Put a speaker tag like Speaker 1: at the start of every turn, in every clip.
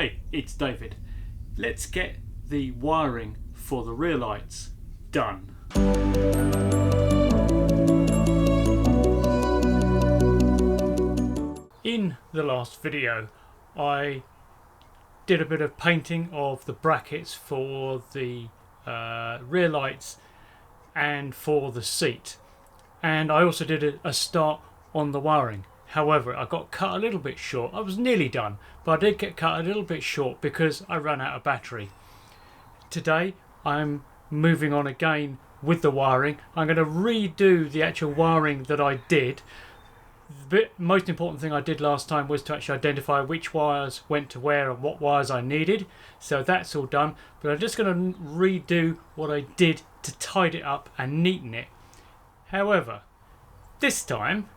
Speaker 1: Hey, it's David. Let's get the wiring for the rear lights done. In the last video I did a bit of painting of the brackets for the rear lights and for the seat, and I also did a start on the wiring. However, I got cut a little bit short. I was nearly done, but I did get cut a little bit short because I ran out of battery. Today I'm moving on again with the wiring. I'm going to redo the actual wiring that I did. The most important thing I did last time was to actually identify which wires went to where and what wires I needed. So that's all done, but I'm just going to redo what I did to tidy it up and neaten it. However, this time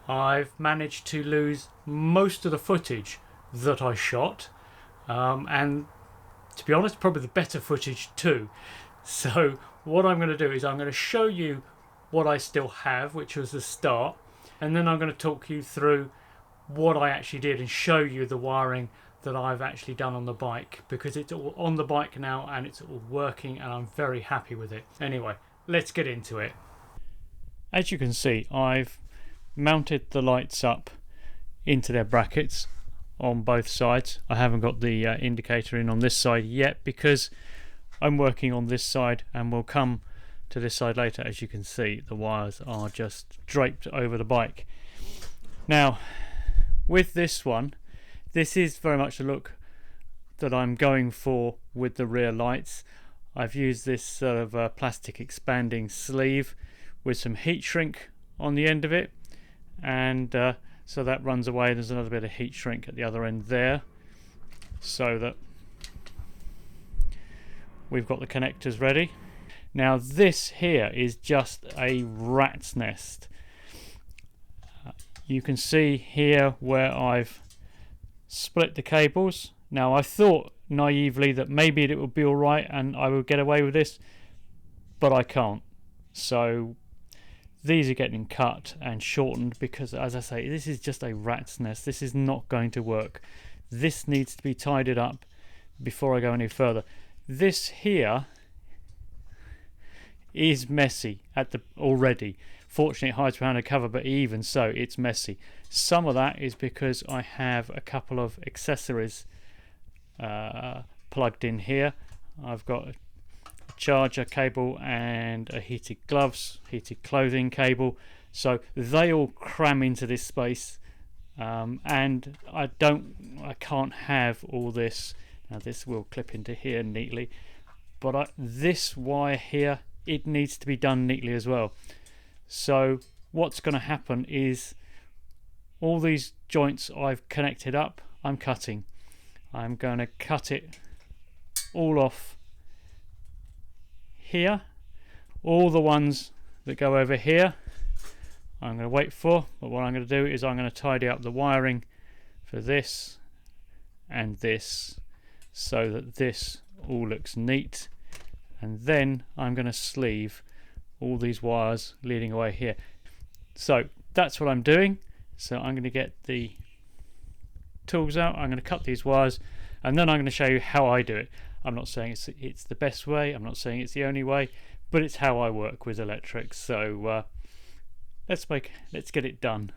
Speaker 1: I've managed to lose most of the footage that I shot, and to be honest, probably the better footage too. So what I'm going to do is I'm going to show you what I still have, which was the start, and then I'm going to talk you through what I actually did and show you the wiring that I've actually done on the bike, because it's all on the bike now and it's all working and I'm very happy with it. Anyway, let's get into it. As you can see, I've mounted the lights up into their brackets on both sides. I haven't got the indicator in on this side yet because I'm working on this side, and we'll come to this side later. As you can see, the wires are just draped over the bike. Now with this one, this is very much the look that I'm going for with the rear lights. I've used this sort of plastic expanding sleeve with some heat shrink on the end of it, and so that runs away. There's another bit of heat shrink at the other end there, so that we've got the connectors ready. Now this here is just a rat's nest. You can see here where I've split the cables. Now I thought naively that maybe it would be alright and I would get away with this, but I can't. So these are getting cut and shortened because, as I say, this is just a rat's nest. This is not going to work. This needs to be tidied up before I go any further. This here is messy already. Fortunately, it hides behind a cover, but even so, it's messy. Some of that is because I have a couple of accessories plugged in here. I've got a charger cable and a heated clothing cable, so they all cram into this space, and I can't have all this. Now this will clip into here neatly, but this wire here, it needs to be done neatly as well. So what's going to happen is all these joints I've connected up, I'm cutting. I'm going to cut it all off here. All the ones that go over here I'm going to wait for, but what I'm going to do is I'm going to tidy up the wiring for this and this so that this all looks neat, and then I'm going to sleeve all these wires leading away here. So that's what I'm doing. So I'm going to get the tools out, I'm going to cut these wires, and then I'm going to show you how I do it. I'm not saying it's the best way, I'm not saying it's the only way, but it's how I work with electrics. So let's get it done.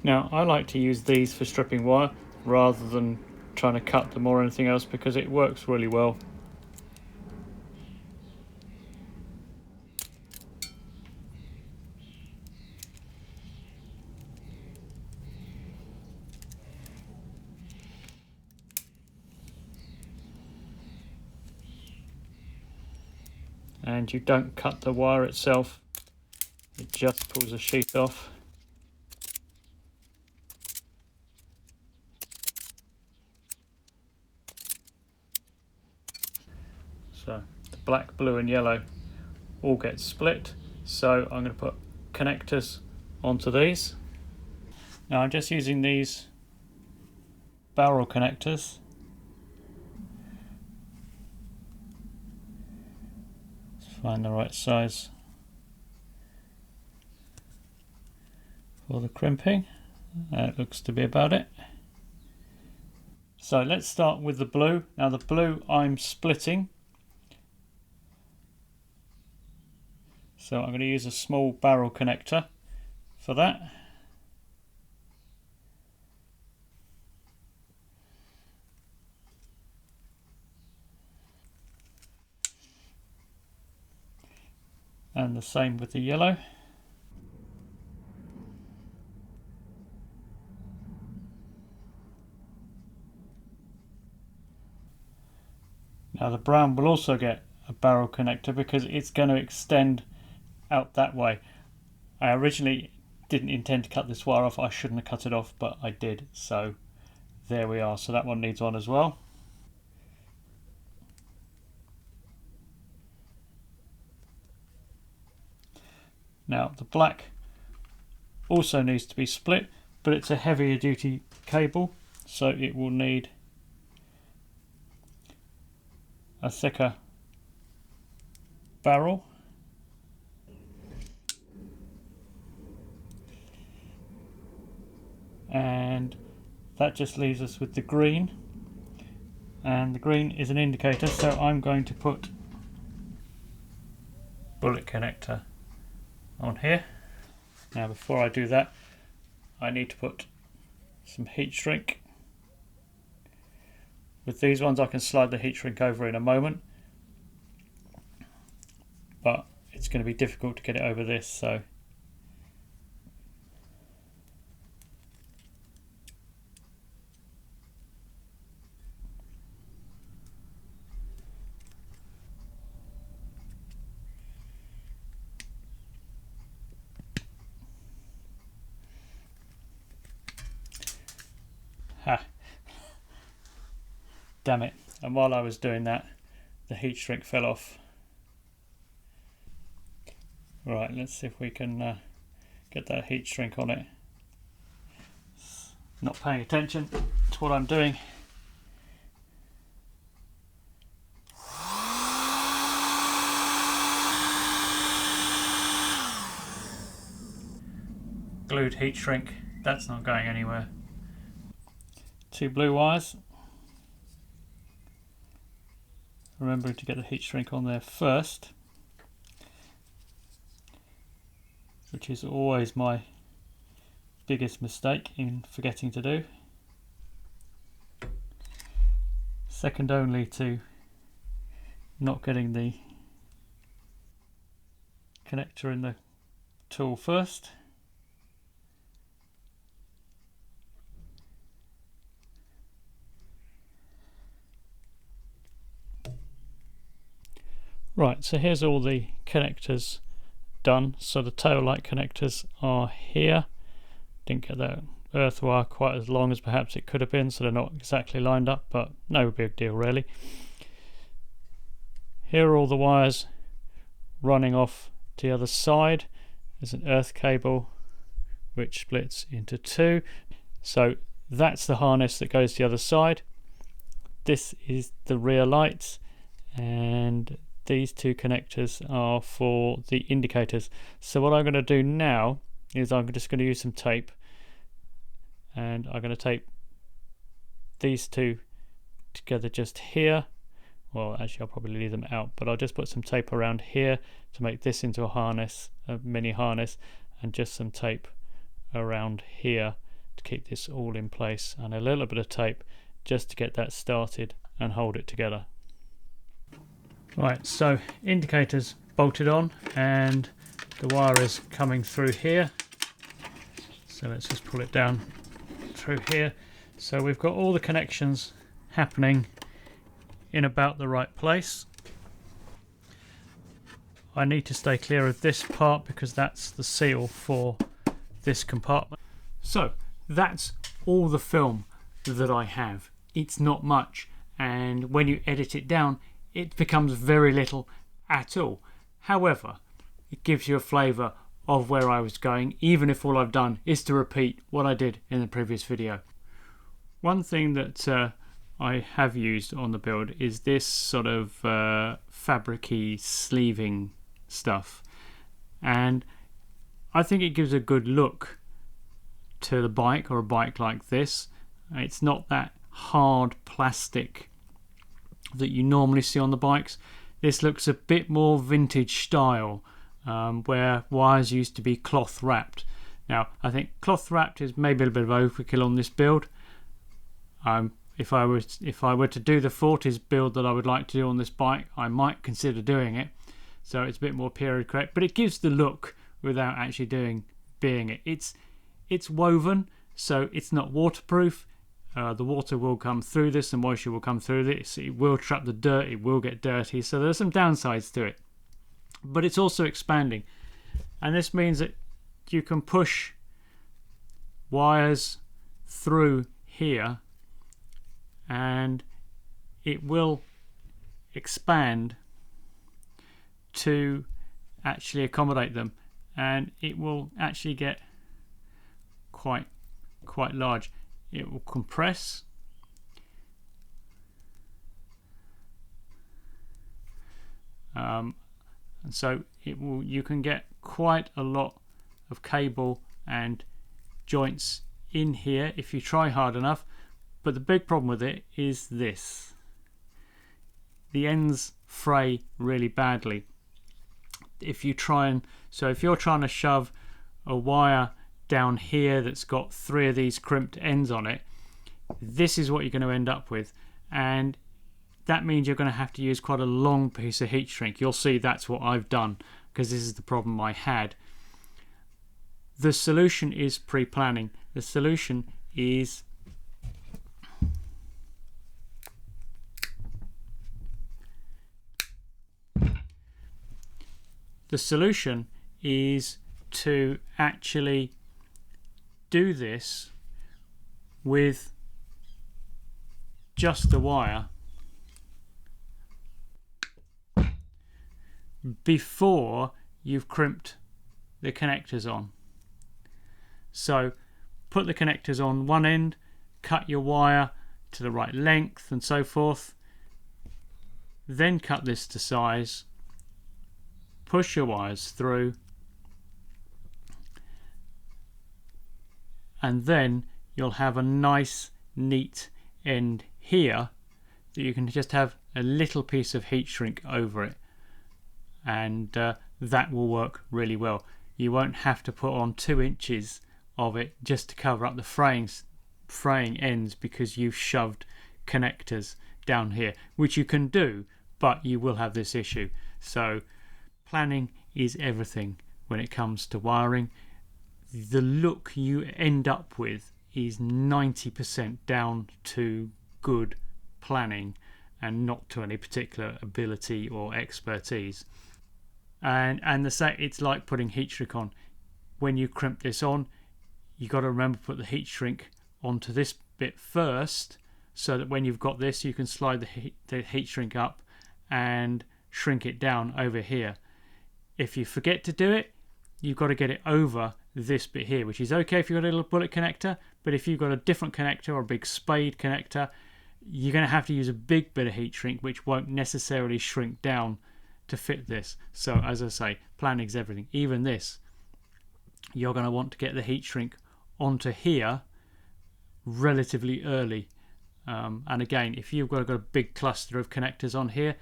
Speaker 1: Now I like to use these for stripping wire rather than trying to cut them or anything else, because it works really well. And you don't cut the wire itself, it just pulls the sheath off. So the black, blue and yellow all get split. So I'm going to put connectors onto these. Now I'm just using these barrel connectors. Let's find the right size for the crimping. That looks to be about it. So let's start with the blue. Now the blue I'm splitting. So I'm going to use a small barrel connector for that. And the same with the yellow. Now the brown will also get a barrel connector because it's going to extend out that way. I originally didn't intend to cut this wire off. I shouldn't have cut it off, but I did. So there we are. So that one needs one as well. Now the black also needs to be split, but it's a heavier duty cable, so it will need a thicker barrel. And that just leaves us with the green, and the green is an indicator, so I'm going to put bullet connector on here. Now before I do that, I need to put some heat shrink. With these ones I can slide the heat shrink over in a moment, but it's going to be difficult to get it over this, so damn it. And while I was doing that, the heat shrink fell off. Right, let's see if we can get that heat shrink on it. Not paying attention to what I'm doing. Glued heat shrink, that's not going anywhere. 2 blue wires. Remembering to get the heat shrink on there first, which is always my biggest mistake in forgetting to do. Second only to not getting the connector in the tool first. Right, so here's all the connectors done. So the tail light connectors are here. Didn't get that earth wire quite as long as perhaps it could have been, so they're not exactly lined up, but no big deal really. Here are all the wires running off to the other side. There's an earth cable which splits into 2. So that's the harness that goes to the other side. This is the rear lights, and these 2 connectors are for the indicators. So what I'm going to do now is I'm just going to use some tape, and I'm going to tape these 2 together just here. Well, actually I'll probably leave them out, but I'll just put some tape around here to make this into a harness, a mini harness, and just some tape around here to keep this all in place, and a little bit of tape just to get that started and hold it together. Right, so indicators bolted on and the wire is coming through here. So let's just pull it down through here. So we've got all the connections happening in about the right place. I need to stay clear of this part because that's the seal for this compartment. So that's all the film that I have. It's not much, and when you edit it down, it becomes very little at all. However, it gives you a flavour of where I was going, even if all I've done is to repeat what I did in the previous video. One thing that I have used on the build is this sort of fabric-y sleeving stuff, and I think it gives a good look to the bike, or a bike like this. It's not that hard plastic that you normally see on the bikes. This looks a bit more vintage style, where wires used to be cloth wrapped. Now I think cloth wrapped is maybe a bit of overkill on this build. If I were to do the Fortis build that I would like to do on this bike, I might consider doing it, so it's a bit more period correct, but it gives the look without actually being it. It's woven, so it's not waterproof. The water will come through this, the moisture will come through this, it will trap the dirt, it will get dirty, so there's some downsides to it. But it's also expanding, and this means that you can push wires through here and it will expand to actually accommodate them, and it will actually get quite large. It will compress, and so you can get quite a lot of cable and joints in here if you try hard enough. But the big problem with it is this: the ends fray really badly if you try and, so if you're trying to shove a wire down here that's got 3 of these crimped ends on it, this is what you're going to end up with, and that means you're going to have to use quite a long piece of heat shrink. You'll see that's what I've done, because this is the problem I had. The solution is pre-planning. The solution is to actually do this with just the wire before you've crimped the connectors on. So put the connectors on one end, cut your wire to the right length and so forth, then cut this to size, push your wires through, and then you'll have a nice neat end here that you can just have a little piece of heat shrink over it, and that will work really well. You won't have to put on 2 inches of it just to cover up the fraying ends because you've shoved connectors down here, which you can do, but you will have this issue. So planning is everything when it comes to wiring. The look you end up with is 90% down to good planning and not to any particular ability or expertise. And it's like putting heat shrink on. When you crimp this on, you got to remember to put the heat shrink onto this bit first, so that when you've got this, you can slide the heat shrink up and shrink it down over here. If you forget to do it, you've got to get it over this bit here, which is okay if you've got a little bullet connector, but if you've got a different connector or a big spade connector, you're going to have to use a big bit of heat shrink, which won't necessarily shrink down to fit this. So as I say, planning's everything. Even this, you're going to want to get the heat shrink onto here relatively early, and again, if you've got a big cluster of connectors on here,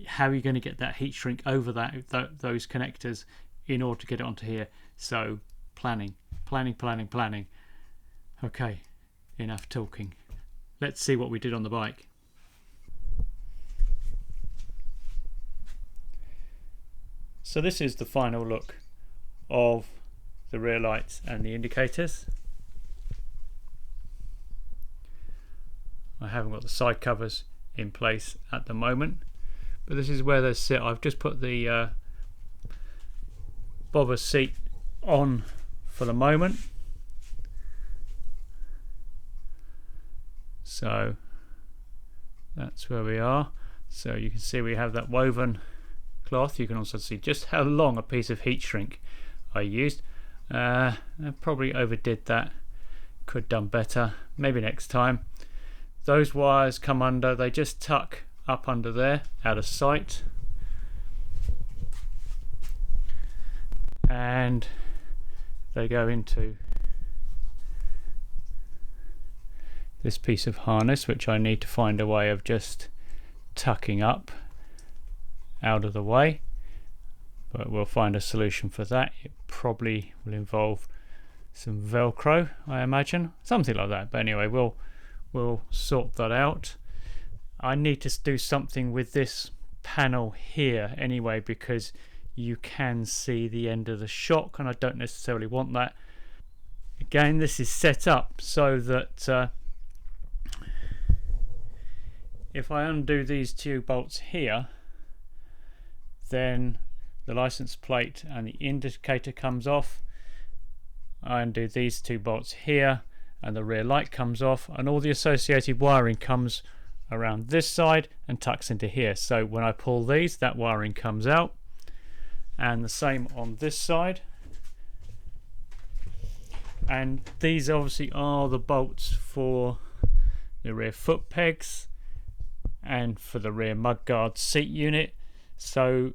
Speaker 1: how are you going to get that heat shrink over those connectors in order to get it onto here? So planning. Okay, enough talking. Let's see what we did on the bike. So this is the final look of the rear lights and the indicators. I haven't got the side covers in place at the moment, but this is where they sit. I've just put the bobber seat on for the moment, so that's where we are. So you can see we have that woven cloth. You can also see just how long a piece of heat shrink I used. I probably overdid that, could done better, maybe next time. Those wires come under, they just tuck up under there, out of sight, and they go into this piece of harness, which I need to find a way of just tucking up out of the way, but we'll find a solution for that. It probably will involve some Velcro, I imagine, something like that, but anyway, we'll sort that out. I need to do something with this panel here anyway, because you can see the end of the shock and I don't necessarily want that. Again, this is set up so that if I undo these two bolts here, then the license plate and the indicator comes off. I undo these two bolts here and the rear light comes off, and all the associated wiring comes around this side and tucks into here. So when I pull these, that wiring comes out, and the same on this side. And these obviously are the bolts for the rear foot pegs and for the rear mudguard seat unit. So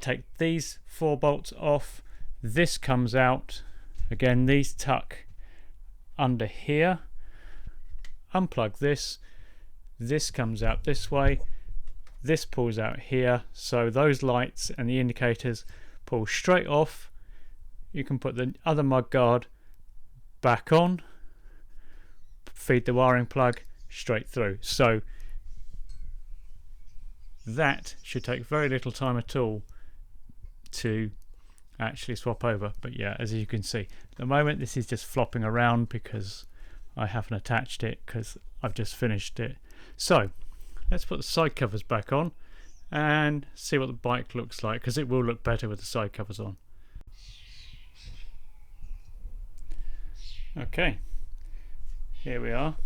Speaker 1: take these 4 bolts off, this comes out, again these tuck under here, unplug this, this comes out this way, this pulls out here, so those lights and the indicators pull straight off. You can put the other mudguard back on, feed the wiring plug straight through. So that should take very little time at all to actually swap over. But yeah, as you can see, at the moment this is just flopping around because I haven't attached it, because I've just finished it. So let's put the side covers back on and see what the bike looks like, because it will look better with the side covers on. Okay, here we are.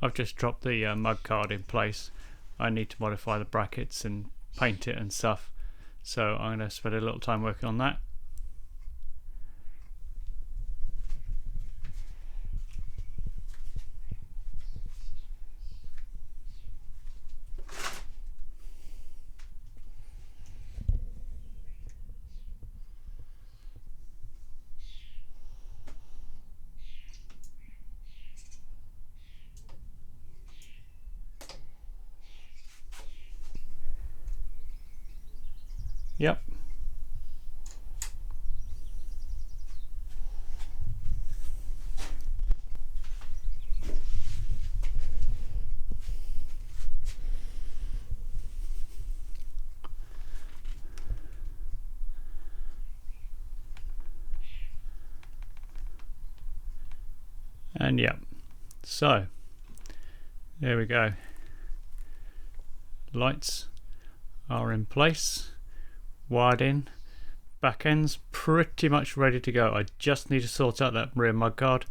Speaker 1: I've just dropped the mudguard in place. I need to modify the brackets and paint it and stuff, so I'm going to spend a little time working on that. Yep. And yep. So there we go. Lights are in place. Wired in, back end's pretty much ready to go. I just need to sort out that rear mudguard.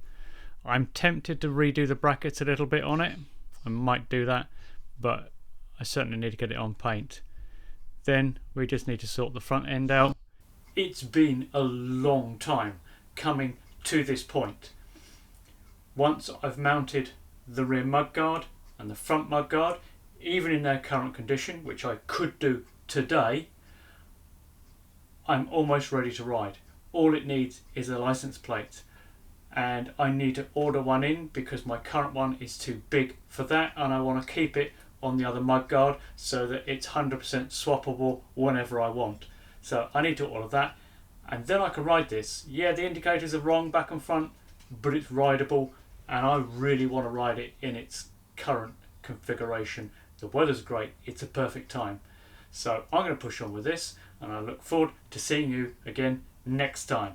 Speaker 1: I'm tempted to redo the brackets a little bit on it. I might do that, but I certainly need to get it on paint. Then we just need to sort the front end out. It's been a long time coming to this point. Once I've mounted the rear mudguard and the front mudguard, even in their current condition, which I could do today, I'm almost ready to ride. All it needs is a license plate, and I need to order one in because my current one is too big for that, and I want to keep it on the other mudguard so that it's 100% swappable whenever I want. So I need to order that, and then I can ride this. Yeah, the indicators are wrong back and front, but it's rideable, and I really want to ride it in its current configuration. The weather's great, it's a perfect time. So I'm going to push on with this, and I look forward to seeing you again next time.